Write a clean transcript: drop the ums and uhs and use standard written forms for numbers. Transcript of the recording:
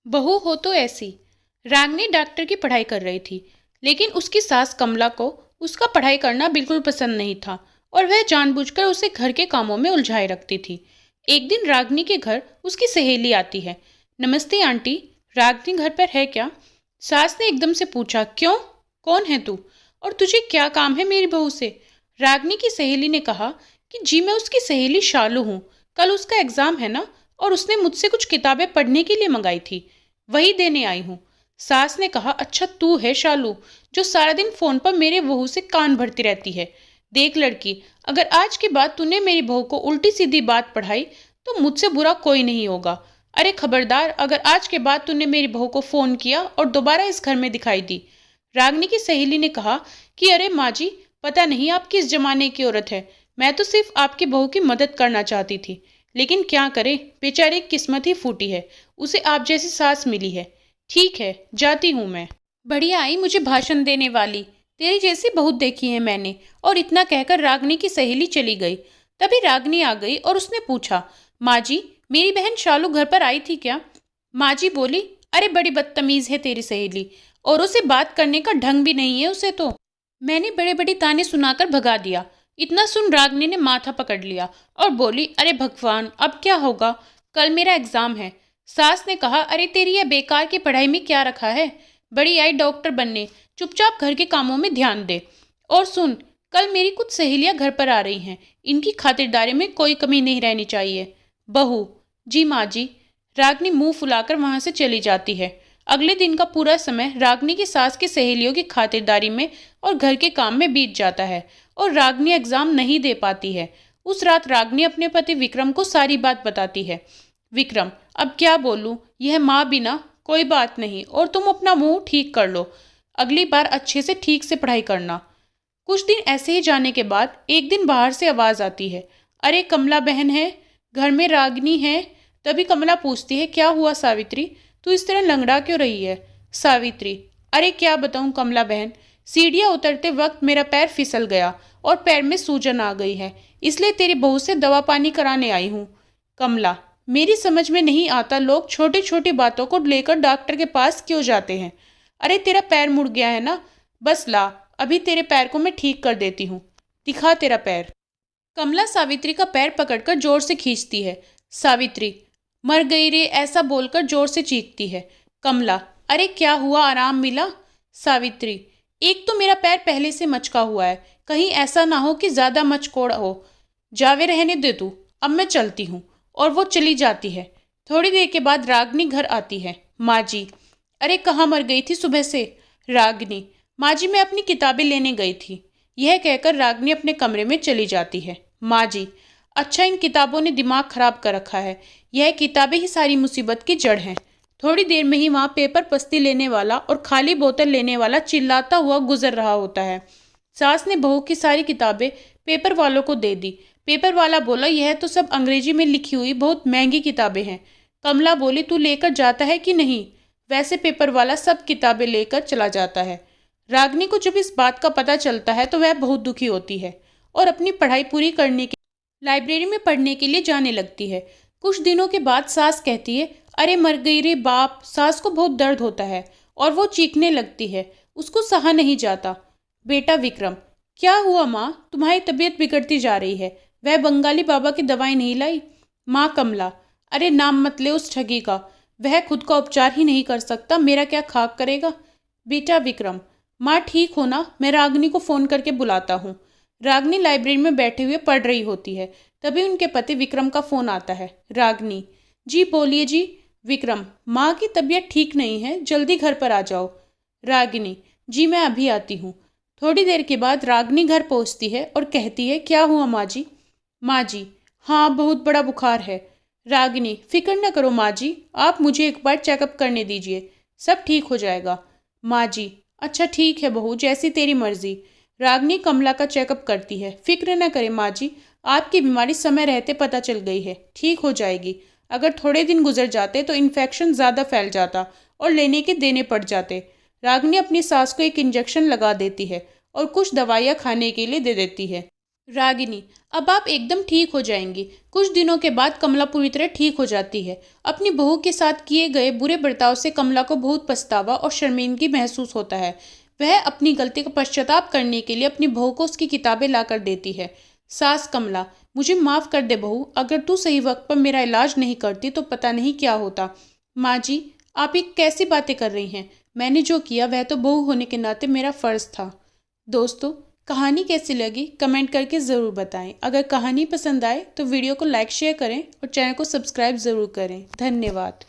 बहू हो तो ऐसी। रागिनी डॉक्टर की पढ़ाई कर रही थी, लेकिन उसकी सास कमला को उसका पढ़ाई करना बिल्कुल पसंद नहीं था और वह जानबूझकर उसे घर के कामों में उलझाए रखती थी। एक दिन रागिनी के घर उसकी सहेली आती है। नमस्ते आंटी, रागिनी घर पर है क्या? सास ने एकदम से पूछा। क्यों, कौन है तू और तुझे क्या काम है मेरी बहू से? रागिनी की सहेली ने कहा कि जी मैं उसकी सहेली शालू हूँ, कल उसका एग्जाम है ना, और उसने मुझसे कुछ किताबें पढ़ने के लिए मंगाई थी, वही देने आई हूँ। सास ने कहा, अच्छा तू है शालू जो सारा दिन फोन पर मेरे बहू से कान भरती रहती है। देख लड़की, अगर आज के बाद तूने मेरी बहू को उल्टी सीधी बात पढ़ाई तो मुझसे बुरा कोई नहीं होगा। अरे खबरदार, अगर आज के बाद तूने मेरी बहू को फोन किया और दोबारा इस घर में दिखाई दी। रागिनी की सहेली ने कहा कि अरे माँ जी, पता नहीं आप किस जमाने की औरत है, मैं तो सिर्फ आपकी बहू की मदद करना चाहती थी, लेकिन क्या करे, बेचारी की किस्मत ही फूटी है, उसे आप जैसी सास मिली है। ठीक है, जाती हूँ मैं। बढ़िया आई मुझे भाषण देने वाली, तेरी जैसी बहुत देखी है मैंने। और इतना कहकर रागिनी की सहेली चली गई। तभी रागिनी आ गई और उसने पूछा, माँ जी, मेरी बहन शालू घर पर आई थी क्या? माँ जी बोली, अरे बड़ी बदतमीज है तेरी सहेली, और उसे बात करने का ढंग भी नहीं है उसे तो। मैंने बड़े बड़े ताने सुनाकर भगा दिया। इतना सुन रागिनी ने माथा पकड़ लिया और बोली, अरे भगवान, अब क्या होगा, कल मेरा एग्जाम है। सास ने कहा, अरे तेरी यह बेकार की पढ़ाई में क्या रखा है, बड़ी आई डॉक्टर बनने, चुपचाप घर के कामों में ध्यान दे। और सुन, कल मेरी कुछ सहेलियां घर पर आ रही हैं, इनकी खातिरदारी में कोई कमी नहीं रहनी चाहिए। बहू, जी माँ जी। रागिनी मुंह फुलाकर वहां से चली जाती है। अगले दिन का पूरा समय रागिनी की सास की सहेलियों की खातिरदारी में और घर के काम में बीत जाता है और रागिनी एग्जाम नहीं दे पाती है। उस रात रागिनी अपने पति विक्रम को सारी बात बताती है। विक्रम, अब क्या बोलूं, यह माँ बिना, कोई बात नहीं, और तुम अपना मुंह ठीक कर लो, अगली बार अच्छे से ठीक से पढ़ाई करना। कुछ दिन ऐसे ही जाने के बाद एक दिन बाहर से आवाज आती है, अरे कमला बहन है, घर में रागिनी है। तभी कमला पूछती है, क्या हुआ सावित्री, तू इस तरह लंगड़ा क्यों रही है? सावित्री, अरे क्या बताऊं कमला बहन, सीढ़ियां उतरते वक्त मेरा पैर फिसल गया और पैर में सूजन आ गई है, इसलिए तेरी बहू से दवा पानी कराने आई हूँ। कमला, मेरी समझ में नहीं आता, लोग छोटी छोटी बातों को लेकर डॉक्टर के पास क्यों जाते हैं? अरे तेरा पैर मुड़ गया है ना, बस ला, अभी तेरे पैर को मैं ठीक कर देती हूँ, दिखा तेरा पैर। कमला सावित्री का पैर पकड़कर जोर से खींचती है। सावित्री, मर गई रे, ऐसा बोलकर जोर से चीखती है। कमला, अरे क्या हुआ, आराम मिला? सावित्री, एक तो मेरा पैर पहले से मचका हुआ है, कहीं ऐसा ना हो कि ज्यादा मचकोड़ हो। जावे रहने दे तू, अब मैं चलती हूँ। और वो चली जाती है। थोड़ी देर के बाद रागिनी घर आती है। माँ जी, अरे कहाँ मर गई थी सुबह से? रागिनी, माँ जी मैं अपनी किताबें लेने गई थी। यह कहकर रागिनी अपने कमरे में चली जाती है। माँ जी, अच्छा इन किताबों ने दिमाग खराब कर रखा है, यह किताबें ही सारी मुसीबत की जड़ हैं। थोड़ी देर में ही वहाँ पेपर पस्ती लेने वाला और खाली बोतल लेने वाला चिल्लाता हुआ गुजर रहा होता है। सास ने बहू की सारी किताबें पेपर वालों को दे दी। पेपर वाला बोला, यह तो सब अंग्रेजी में लिखी हुई बहुत महंगी किताबें हैं। कमला बोली, तू लेकर जाता है कि नहीं? वैसे पेपर वाला सब किताबें लेकर चला जाता है। रागिनी को जब इस बात का पता चलता है तो वह बहुत दुखी होती है और अपनी पढ़ाई पूरी करने के लाइब्रेरी में पढ़ने के लिए जाने लगती है। कुछ दिनों के बाद सास कहती है, अरे मर गई रे बाप। सास को बहुत दर्द होता है और वो चीखने लगती है, उसको सहा नहीं जाता। बेटा विक्रम, क्या हुआ माँ, तुम्हारी तबीयत बिगड़ती जा रही है, वह बंगाली बाबा की दवाई नहीं लाई? माँ कमला, अरे नाम मत ले उस ठगी का, वह खुद का उपचार ही नहीं कर सकता, मेरा क्या खाक करेगा? बेटा विक्रम, माँ ठीक हो ना, मैं रागिनी को फोन करके बुलाता हूँ। रागिनी लाइब्रेरी में बैठे हुए पढ़ रही होती है। तभी उनके पति विक्रम का फोन आता है। रागिनी, जी बोलिए जी। विक्रम, माँ की तबीयत ठीक नहीं है, जल्दी घर पर आ जाओ। रागिनी, जी मैं अभी आती हूँ। थोड़ी देर के बाद रागिनी घर पहुँचती है और कहती है, क्या हुआ माँ जी? माँ जी, हाँ बहुत बड़ा बुखार है। रागिनी, फिक्र न करो माँ जी, आप मुझे एक बार चेकअप करने दीजिए, सब ठीक हो जाएगा। माँ जी, अच्छा ठीक है बहू, जैसी तेरी मर्जी। रागिनी कमला का चेकअप करती है। फिक्र न करें माँ जी, आपकी बीमारी समय रहते पता चल गई है, ठीक हो जाएगी। अगर थोड़े दिन गुजर जाते तो इन्फेक्शन ज़्यादा फैल जाता और लेने के देने पड़ जाते। रागिनी अपनी सास को एक इंजेक्शन लगा देती है और कुछ दवाइयाँ खाने के लिए दे देती है। रागिनी, अब आप एकदम ठीक हो जाएंगी। कुछ दिनों के बाद कमला पूरी तरह ठीक हो जाती है। अपनी बहू के साथ किए गए बुरे बर्ताव से कमला को बहुत पछतावा और शर्मिंदगी महसूस होता है। वह अपनी गलती का पश्चाताप करने के लिए अपनी बहू को उसकी किताबें ला कर देती है। सास कमला, मुझे माफ़ कर दे बहू, अगर तू सही वक्त पर मेरा इलाज नहीं करती तो पता नहीं क्या होता। माँ जी, आप ये कैसी बातें कर रही हैं? मैंने जो किया वह तो बहू होने के नाते मेरा फ़र्ज़ था। दोस्तों, कहानी कैसी लगी कमेंट करके ज़रूर बताएं। अगर कहानी पसंद आए तो वीडियो को लाइक शेयर करें और चैनल को सब्सक्राइब ज़रूर करें। धन्यवाद।